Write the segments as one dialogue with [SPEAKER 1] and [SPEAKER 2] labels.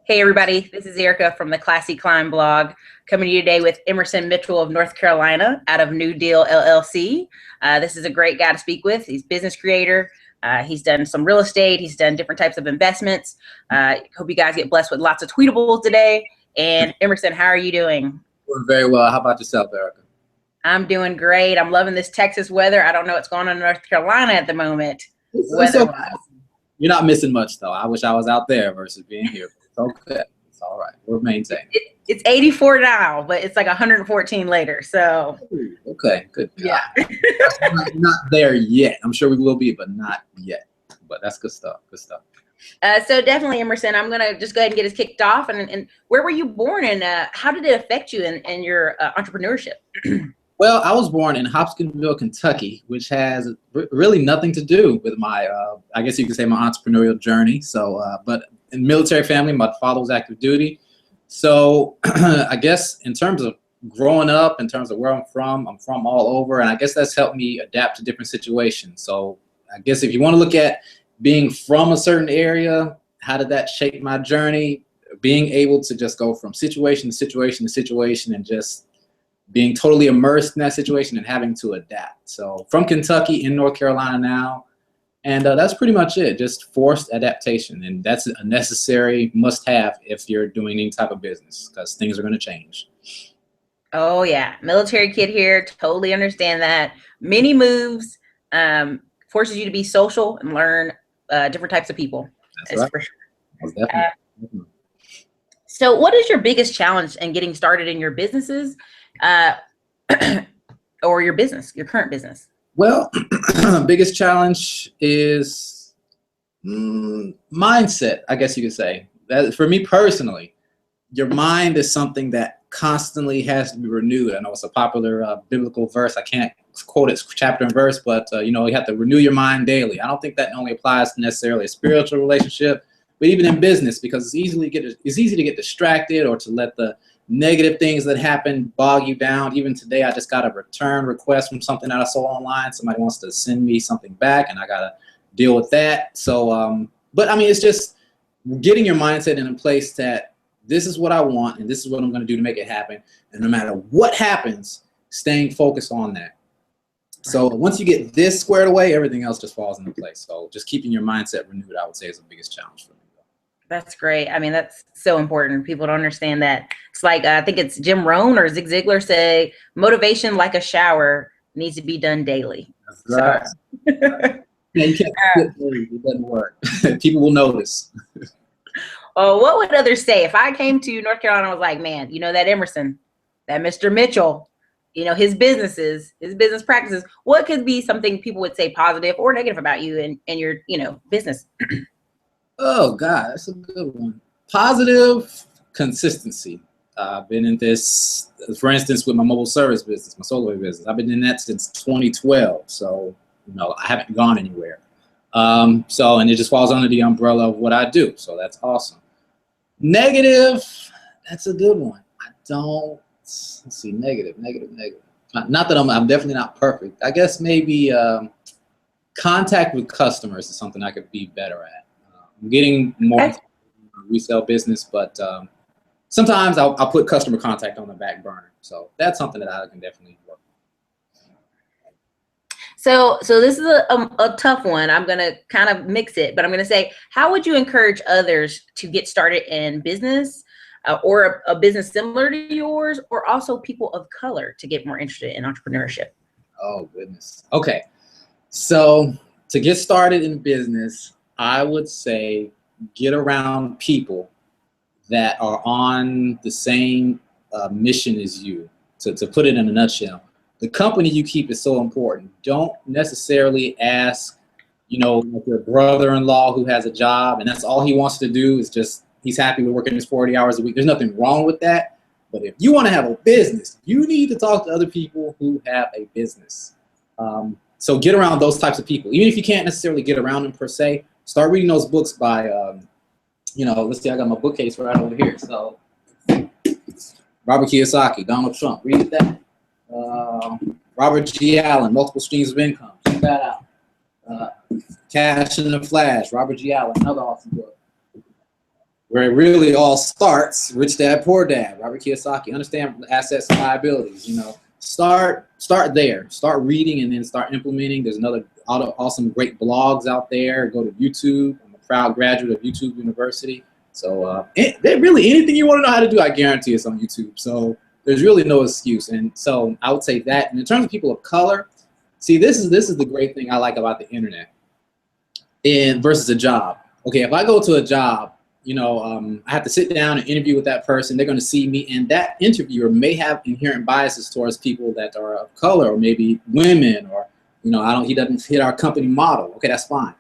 [SPEAKER 1] Hey everybody, this is Erica from the Classy Climb blog, coming to you today with Emerson Mitchell of North Carolina out of New Deal LLC. This is a great guy to speak with. He's a business creator. He's done some real estate. He's done different types of investments. Hope you guys get blessed with lots of tweetables today. And Emerson, how are you doing?
[SPEAKER 2] Doing very well. How about yourself, Erica?
[SPEAKER 1] I'm doing great. I'm loving this Texas weather. I don't know what's going on in North Carolina at the moment.
[SPEAKER 2] It's okay. You're not missing much, though. I wish I was out there versus being here. It's okay. It's all right. We're maintaining.
[SPEAKER 1] It's 84 now, but it's like 114 later. So
[SPEAKER 2] okay, good.
[SPEAKER 1] Yeah.
[SPEAKER 2] not there yet. I'm sure we will be, but not yet. But that's good stuff. Good stuff.
[SPEAKER 1] So definitely, Emerson, I'm going to just go ahead and get us kicked off. And where were you born, and how did it affect you in your entrepreneurship?
[SPEAKER 2] Well, I was born in Hopkinsville, Kentucky, which has really nothing to do with my, I guess you could say, my entrepreneurial journey. So, but in military family, my father was active duty. So I guess in terms of growing up, in terms of where I'm from all over. And I guess that's helped me adapt to different situations. So I guess if you want to look at being from a certain area, how did that shape my journey? Being able to just go from situation to situation to situation and just being totally immersed in that situation and having to adapt. So from Kentucky in North Carolina now, and that's pretty much it, just forced adaptation. And that's a necessary must-have if you're doing any type of business, because things are going to change.
[SPEAKER 1] Oh yeah, military kid here, totally understand that. Many moves forces you to be social and learn different types of people.
[SPEAKER 2] That's right.
[SPEAKER 1] For sure.
[SPEAKER 2] That's definitely.
[SPEAKER 1] So what is your biggest challenge in getting started in your businesses? Or your business, your current business?
[SPEAKER 2] Well, biggest challenge is mindset, I guess you could say. That for me personally, your mind is something that constantly has to be renewed. I know it's a popular biblical verse. I can't quote it chapter and verse, but you know, you have to renew your mind daily. I don't think that only applies to necessarily a spiritual relationship, but even in business, because it's easy to get distracted or to let the negative things that happen bog you down. Even today, I just got a return request from something that I saw online. Somebody wants to send me something back, and I got to deal with that. So, but I mean, it's just getting your mindset in a place that this is what I want, and this is what I'm going to do to make it happen. And no matter what happens, staying focused on that. So once you get this squared away, everything else just falls into place. So just keeping your mindset renewed, I would say, is the biggest challenge for me.
[SPEAKER 1] That's great. I mean, that's so important. People don't understand that. It's like, I think it's Jim Rohn or Zig Ziglar say, motivation like a shower needs to be done daily.
[SPEAKER 2] That's right. So. Yeah, you can't it doesn't work. People will notice.
[SPEAKER 1] Well, what would others say if I came to North Carolina and was like, man, you know, that Emerson, that Mr. Mitchell, you know, his businesses, his business practices, what could be something people would say positive or negative about you and your, you know, business?
[SPEAKER 2] Oh, God, that's a good one. Positive consistency. I've been in this, for instance, with my mobile service business, my solar business. I've been in that since 2012. So, you know, I haven't gone anywhere. And it just falls under the umbrella of what I do. So that's awesome. Negative, that's a good one. Let's see, negative. Not that I'm definitely not perfect. I guess maybe contact with customers is something I could be better at. I'm getting more resale business, but sometimes I'll put customer contact on the back burner. So that's something that I can definitely work on.
[SPEAKER 1] So this is a tough one. I'm going to kind of mix it, but I'm going to say, how would you encourage others to get started in business or a business similar to yours, or also people of color to get more interested in entrepreneurship?
[SPEAKER 2] Oh, goodness. Okay. So to get started in business, I would say get around people that are on the same mission as you. To put it in a nutshell, the company you keep is so important. Don't necessarily ask, you know, like your brother-in-law who has a job and that's all he wants to do is just, he's happy with working his 40 hours a week. There's nothing wrong with that. But if you want to have a business, you need to talk to other people who have a business. So get around those types of people. Even if you can't necessarily get around them per se, start reading those books by, you know, let's see, I got my bookcase right over here. So Robert Kiyosaki, Donald Trump, read that. Robert G. Allen, Multiple Streams of Income, check that out. Cash in a Flash, Robert G. Allen, another awesome book. where it really all starts. Rich Dad, Poor Dad, Robert Kiyosaki. Understand assets and liabilities. You know, start there. Start reading and then start implementing. There's another awesome, great blogs out there. Go to YouTube. I'm a proud graduate of YouTube University. So really anything you want to know how to do, I guarantee it's on YouTube. So there's really no excuse. And so I would say that. And in terms of people of color, see, this is the great thing I like about the internet and versus a job. Okay, if I go to a job, you know, I have to sit down and interview with that person. They're going to see me, and that interviewer may have inherent biases towards people that are of color, or maybe women, or, you know, he doesn't fit our company model. Okay, that's fine.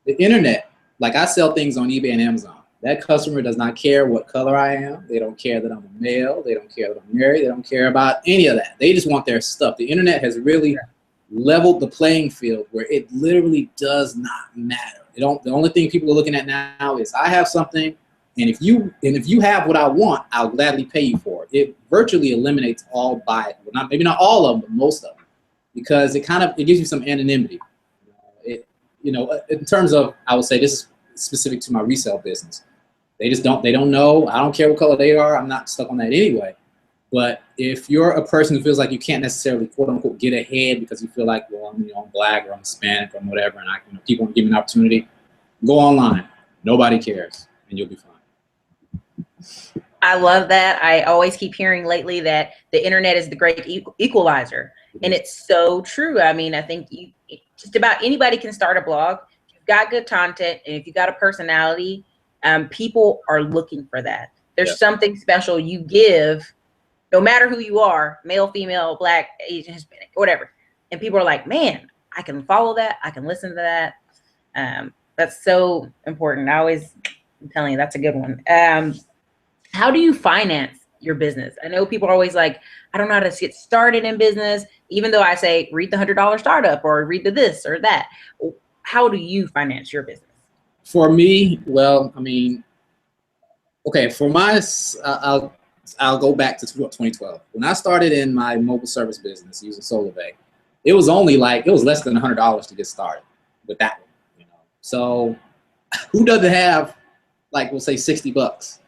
[SPEAKER 2] The internet, like I sell things on eBay and Amazon. That customer does not care what color I am. They don't care that I'm a male. They don't care that I'm married. They don't care about any of that. They just want their stuff. The internet has really leveled the playing field where it literally does not matter. The only thing people are looking at now is I have something, and if you have what I want, I'll gladly pay you for it. It virtually eliminates all bias. Well, maybe not all of them, but most of them, because it gives you some anonymity. In terms of, I would say this is specific to my resale business. They don't know. I don't care what color they are. I'm not stuck on that anyway. But if you're a person who feels like you can't necessarily, quote unquote, get ahead because you feel like, well, I'm black or I'm Hispanic or whatever, and people won't give me an opportunity, go online. Nobody cares, and you'll be fine.
[SPEAKER 1] I love that. I always keep hearing lately that the internet is the great equalizer, and it's so true. I mean, I think just about anybody can start a blog. If you've got good content, and if you've got a personality, people are looking for that. There's something special you give, no matter who you are, male, female, black, Asian, Hispanic, whatever. And people are like, man, I can follow that. I can listen to that. That's so important. I'm telling you, that's a good one. How do you finance your business? I know people are always like, I don't know how to get started in business, even though I say, read the $100 startup or read the this or that. How do you finance your business?
[SPEAKER 2] For me, well, I mean, okay, for my, I'll go back to 2012. When I started in my mobile service business using SolarBay, it was less than $100 to get started with that one. So who doesn't have, like, we'll say $60?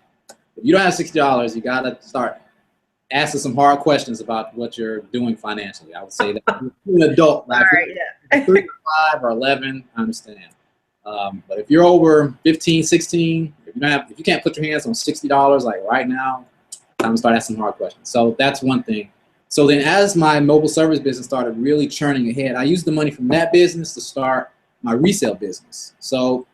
[SPEAKER 2] If you don't have $60, you gotta start asking some hard questions about what you're doing financially. I would say that if you're an adult, like 3 to 5 or 11, I understand. But if you're over 15, 16, if you can't put your hands on $60 like right now, time to start asking hard questions. So that's one thing. So then as my mobile service business started really churning ahead, I used the money from that business to start my resale business. So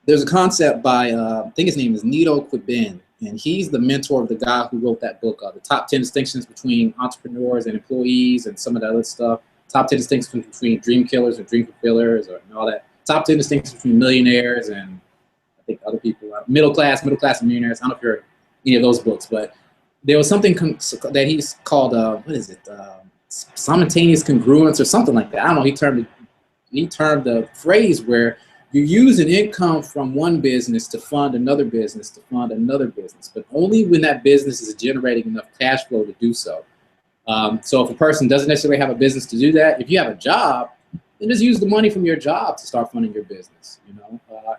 [SPEAKER 2] there's a concept by, I think his name is Nito Quibin, and he's the mentor of the guy who wrote that book, The Top 10 Distinctions Between Entrepreneurs and Employees and some of the other stuff. Top 10 distinctions between dream killers and dream fulfillers and all that. Top 10 distinctions between millionaires and I think other people, middle class and millionaires. I don't know if you're any of those books, but there was something that he's called, simultaneous congruence or something like that. I don't know, he termed the phrase where you use an income from one business to fund another business but only when that business is generating enough cash flow to do so. So if a person doesn't necessarily have a business to do that, if you have a job, then just use the money from your job to start funding your business,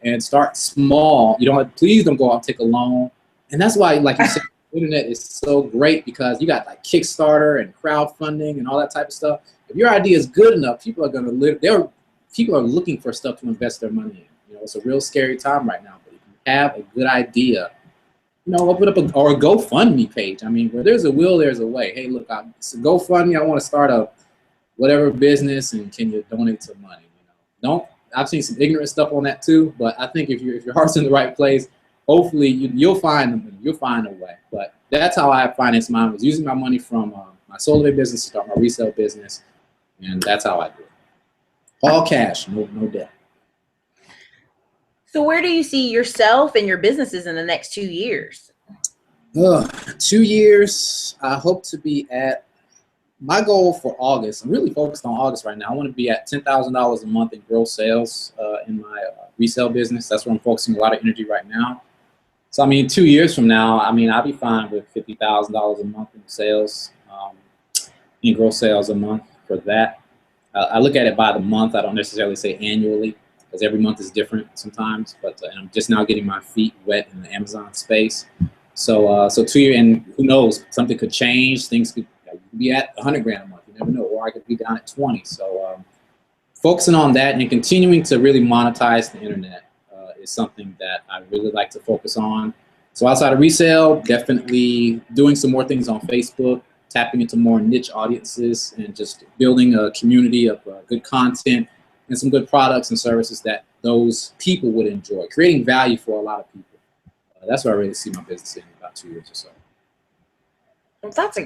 [SPEAKER 2] and start small. Please don't go out and take a loan. And that's why, like you said, the internet is so great because you got like Kickstarter and crowdfunding and all that type of stuff. If your idea is good enough, people are going to people are looking for stuff to invest their money in. It's a real scary time right now. But if you have a good idea, open up a GoFundMe page. I mean, where there's a will, there's a way. Hey, look, it's a GoFundMe. I want to start a whatever business, and can you donate some money? I've seen some ignorant stuff on that too, but I think if your heart's in the right place, hopefully you'll find a way. But that's how I financed mine, was using my money from my SolarBay business to start my resale business, and that's how I do it. All cash, no debt.
[SPEAKER 1] So where do you see yourself and your businesses in the next 2 years?
[SPEAKER 2] 2 years, I hope to be at, my goal for August, I'm really focused on August right now. I want to be at $10,000 a month in gross sales in my resale business. That's where I'm focusing a lot of energy right now. So, 2 years from now, I'll be fine with $50,000 a month in sales, in gross sales a month for that. I look at it by the month. I don't necessarily say annually. because every month is different sometimes. But and I'm just now getting my feet wet in the Amazon space. So 2 years, and who knows, something could change. Things could be at 100 grand a month. You never know, or I could be down at 20. So focusing on that and continuing to really monetize the internet is something that I really like to focus on. So outside of resale, definitely doing some more things on Facebook, tapping into more niche audiences, and just building a community of good content and some good products and services that those people would enjoy, creating value for a lot of people. That's where I really see my business in about 2 years or so.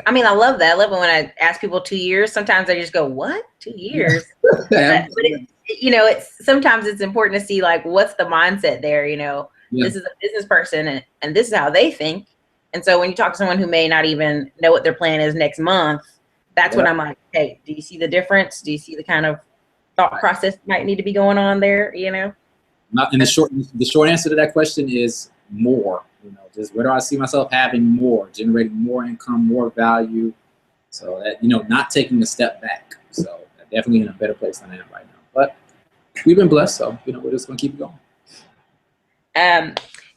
[SPEAKER 1] I mean, I love that. I love it when I ask people 2 years. Sometimes they just go, what? 2 years?
[SPEAKER 2] Yeah.
[SPEAKER 1] But sometimes it's important to see, like, what's the mindset there, Yeah. This is a business person and this is how they think. And so when you talk to someone who may not even know what their plan is next month, that's when I'm like, hey, do you see the difference? Do you see the kind of thought process might need to be going on there,
[SPEAKER 2] Not in the short answer to that question is more. Just where do I see myself having more, generating more income, more value, so that not taking a step back. So definitely in a better place than I am right now. But we've been blessed, so we're just gonna keep going.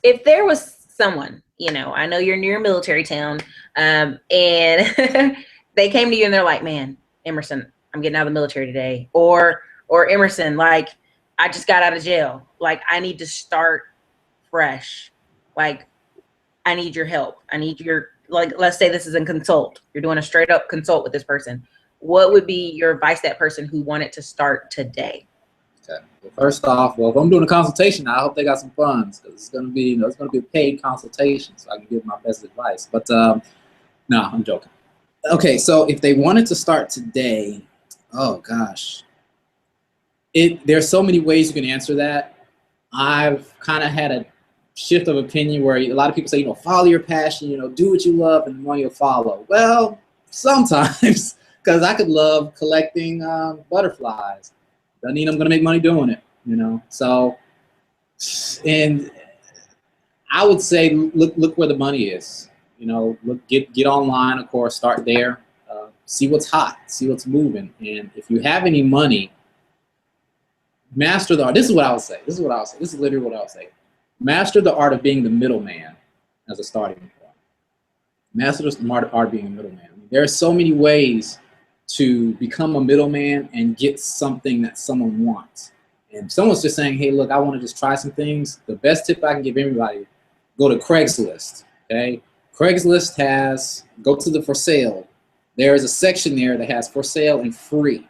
[SPEAKER 1] If there was someone, I know you're near a military town, and they came to you and they're like, man, Emerson, I'm getting out of the military today, or Emerson, like, I just got out of jail, like, I need to start fresh, like, I need your help. I need your, like, let's say this is a consult. You're doing a straight up consult with this person. What would be your advice to that person who wanted to start today?
[SPEAKER 2] Okay. Well, first off, if I'm doing a consultation, I hope they got some funds, because it's going to be, it's going to be a paid consultation, so I can give my best advice. But no, I'm joking. Okay, so if they wanted to start today, oh gosh, there's so many ways you can answer that. I've kind of had a shift of opinion where a lot of people say, follow your passion, do what you love and the money will follow. Well, sometimes, because I could love collecting butterflies. Doesn't mean I'm going to make money doing it, So, and I would say, look where the money is. Get online, of course, start there. See what's hot, see what's moving. And if you have any money, master the art. This is what I would say. This is literally what I would say. Master the art of being the middleman as a starting point. Master the art of being a middleman. There are so many ways to become a middleman and get something that someone wants. And someone's just saying, hey, look, I want to just try some things. The best tip I can give everybody, go to Craigslist, okay? Craigslist go to the for sale. There is a section there that has for sale and free.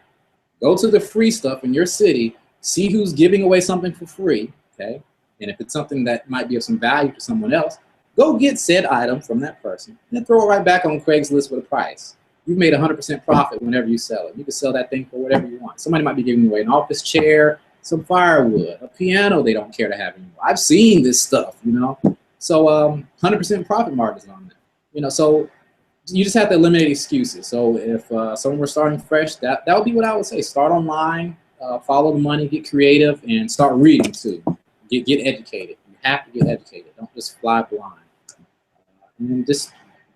[SPEAKER 2] Go to the free stuff in your city, see who's giving away something for free, okay? And if it's something that might be of some value to someone else, go get said item from that person and then throw it right back on Craigslist with a price. You've made 100% profit whenever you sell it. You can sell that thing for whatever you want. Somebody might be giving away an office chair, some firewood, a piano they don't care to have anymore. I've seen this stuff, So 100% profit margins on that. So you just have to eliminate excuses. So if someone were starting fresh, that would be what I would say. Start online, follow the money, get creative, and start reading too. Get educated. You have to get educated. Don't just fly blind. And just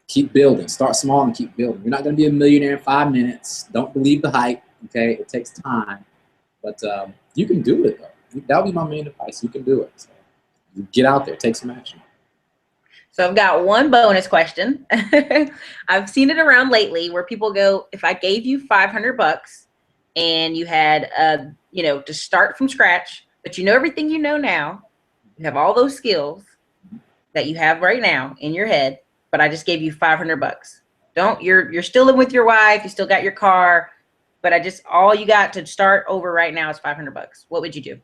[SPEAKER 2] keep building. Start small and keep building. You're not going to be a millionaire in 5 minutes. Don't believe the hype. Okay, it takes time, but you can do it though. That would be my main advice. You can do it. So you get out there, take some action.
[SPEAKER 1] So I've got one bonus question. I've seen it around lately where people go, if I gave you $500 and you had, to start from scratch, but everything you know now, you have all those skills that you have right now in your head, but I just gave you $500. You're still living with your wife, you still got your car, but all you got to start over right now is $500. What would you do?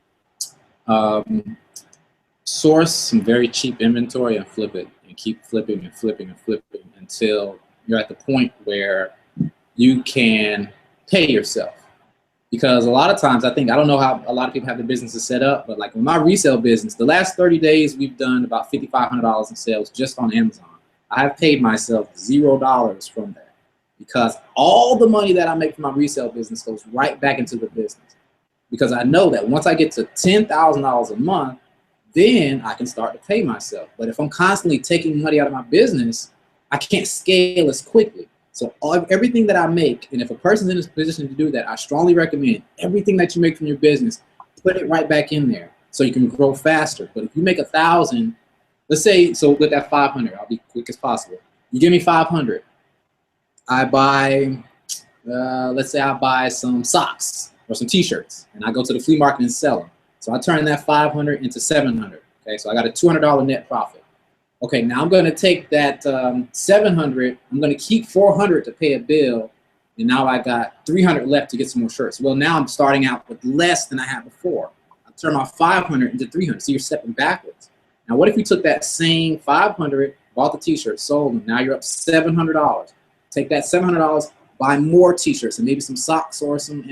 [SPEAKER 2] Source some very cheap inventory and flip it, and keep flipping and flipping and flipping until you're at the point where you can pay yourself. Because a lot of times, I don't know how a lot of people have their businesses set up, but like with my resale business, the last 30 days, we've done about $5,500 in sales just on Amazon. I have paid myself $0 from that because all the money that I make from my resale business goes right back into the business. Because I know that once I get to $10,000 a month, then I can start to pay myself. But if I'm constantly taking money out of my business, I can't scale as quickly. So everything that I make, and if a person's in this position to do that, I strongly recommend everything that you make from your business, put it right back in there so you can grow faster. But if you make 1,000, let's say, so with that 500, I'll be quick as possible. You give me 500. I buy, let's say I buy some socks or some t-shirts, and I go to the flea market and sell them. So I turn that 500 into 700. Okay, so I got a $200 net profit. Okay, now I'm gonna take that 700, I'm gonna keep 400 to pay a bill, and now I got 300 left to get some more shirts. Well, now I'm starting out with less than I had before. I turn my 500 into 300, so you're stepping backwards. Now, what if you took that same 500, bought the t-shirts, sold them, now you're up $700. Take that $700, buy more t-shirts and maybe some socks or some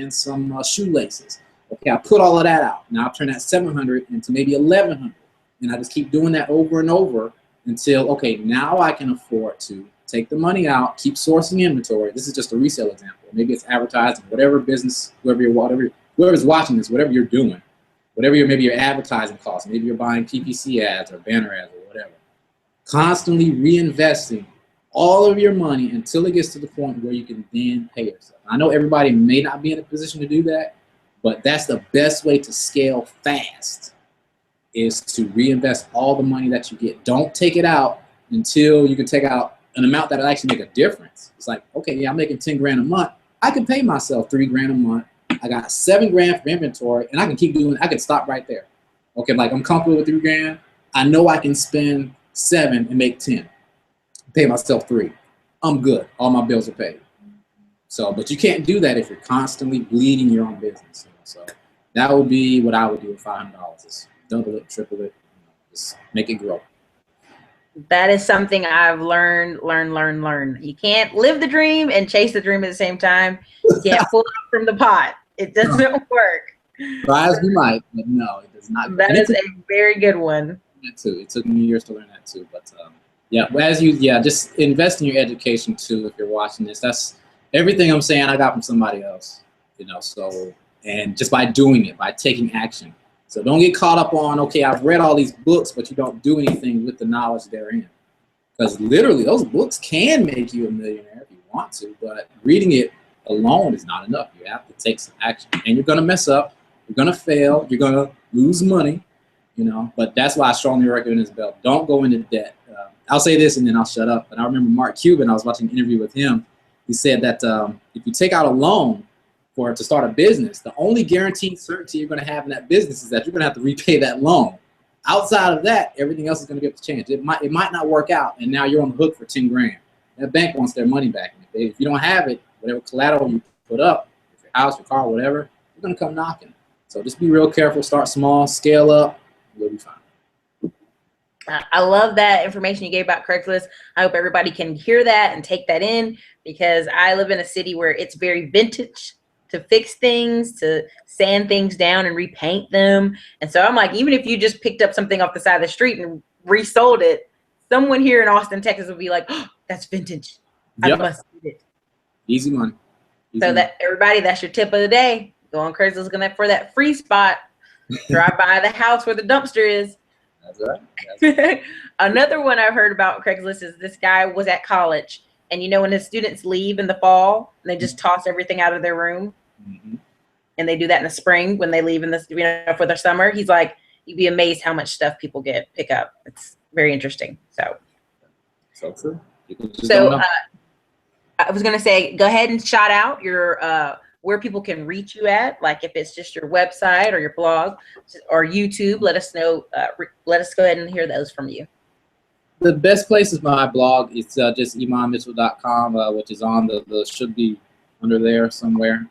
[SPEAKER 2] shoelaces. Okay, I put all of that out. Now I turn that 700 into maybe 1,100, and I just keep doing that over and over until, okay, now I can afford to take the money out, keep sourcing inventory. This is just a resale example. Maybe it's advertising, whatever business, whoever's watching this, whatever you're doing, maybe your advertising costs, maybe you're buying PPC ads or banner ads or whatever. Constantly reinvesting all of your money until it gets to the point where you can then pay yourself. I know everybody may not be in a position to do that, but that's the best way to scale fast, is to reinvest all the money that you get. Don't take it out until you can take out an amount that'll actually make a difference. It's like, okay, yeah, I'm making 10 grand a month. I can pay myself 3 grand a month. I got 7 grand for inventory, and I can keep doing, I can stop right there. Okay, like I'm comfortable with 3 grand. I know I can spend 7 and make 10. Pay myself 3. I'm good. All my bills are paid. So, but you can't do that if you're constantly bleeding your own business. So that would be what I would do with $500. Is double it, triple it, just make it grow.
[SPEAKER 1] That is something I've learned. You can't live the dream and chase the dream at the same time. You can't pull it from the pot. It doesn't work.
[SPEAKER 2] Try as we might, but no, it does not.
[SPEAKER 1] That is a very good one.
[SPEAKER 2] That too. It took me years to learn that too, but yeah. Just invest in your education too. If you're watching this, that's everything I'm saying. I got from somebody else, So, and just by doing it, by taking action. So don't get caught up on, okay, I've read all these books, but you don't do anything with the knowledge therein. Because literally, those books can make you a millionaire if you want to, but reading it alone is not enough. You have to take some action, and you're gonna mess up. You're gonna fail. You're gonna lose money. But that's why I strongly recommend this belt. Don't go into debt. I'll say this and then I'll shut up. But I remember Mark Cuban, I was watching an interview with him. He said that if you take out a loan to start a business, the only guaranteed certainty you're going to have in that business is that you're going to have to repay that loan. Outside of that, everything else is going to get to change. It might not work out, and now you're on the hook for 10 grand. That bank wants their money back. If you don't have it, whatever collateral you put up, your house, your car, whatever, they're going to come knocking. So just be real careful. Start small, scale up. You'll be fine.
[SPEAKER 1] I love that information you gave about Craigslist. I hope everybody can hear that and take that in, because I live in a city where it's very vintage to fix things, to sand things down and repaint them. And so I'm like, even if you just picked up something off the side of the street and resold it, someone here in Austin, Texas would be like, oh, that's vintage.
[SPEAKER 2] Yep.
[SPEAKER 1] I must need it.
[SPEAKER 2] Easy money.
[SPEAKER 1] That everybody, that's your tip of the day. Go on Craigslist for that free spot. Drive by the house where the dumpster is.
[SPEAKER 2] That's right.
[SPEAKER 1] Another one I've heard about Craigslist is this guy was at college, and when his students leave in the fall, and they just toss everything out of their room, and they do that in the spring when they leave for their summer. He's like, you'd be amazed how much stuff people pick up. It's very interesting.
[SPEAKER 2] So true. People just don't know.
[SPEAKER 1] I was gonna say, go ahead and shout out your where people can reach you at, like if it's just your website or your blog or YouTube. Let us know. Let us go ahead and hear those from you.
[SPEAKER 2] The best place is my blog. It's just imanmitchell.com, which is on the should be under there somewhere.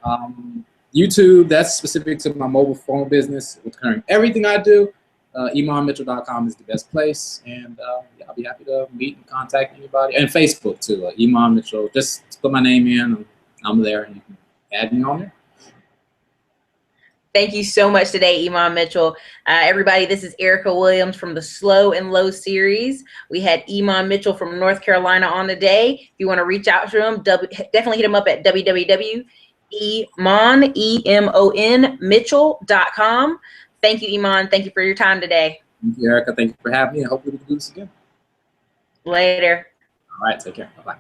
[SPEAKER 2] YouTube, that's specific to my mobile phone business. With everything I do, imanmitchell.com is the best place. And yeah, I'll be happy to meet and contact anybody. And Facebook too, Iman Mitchell. Just put my name in. I'm there, and you can add me on there.
[SPEAKER 1] Thank you so much today, Iman Mitchell. Everybody, this is Erica Williams from the Slow and Low series. We had Iman Mitchell from North Carolina on today. If you want to reach out to him, definitely hit him up at www.emonmitchell.com. Thank you, Iman. Thank you for your time today.
[SPEAKER 2] Thank you, Erica. Thank you for having me. I hope we can do this again.
[SPEAKER 1] Later.
[SPEAKER 2] All right. Take care. Bye-bye.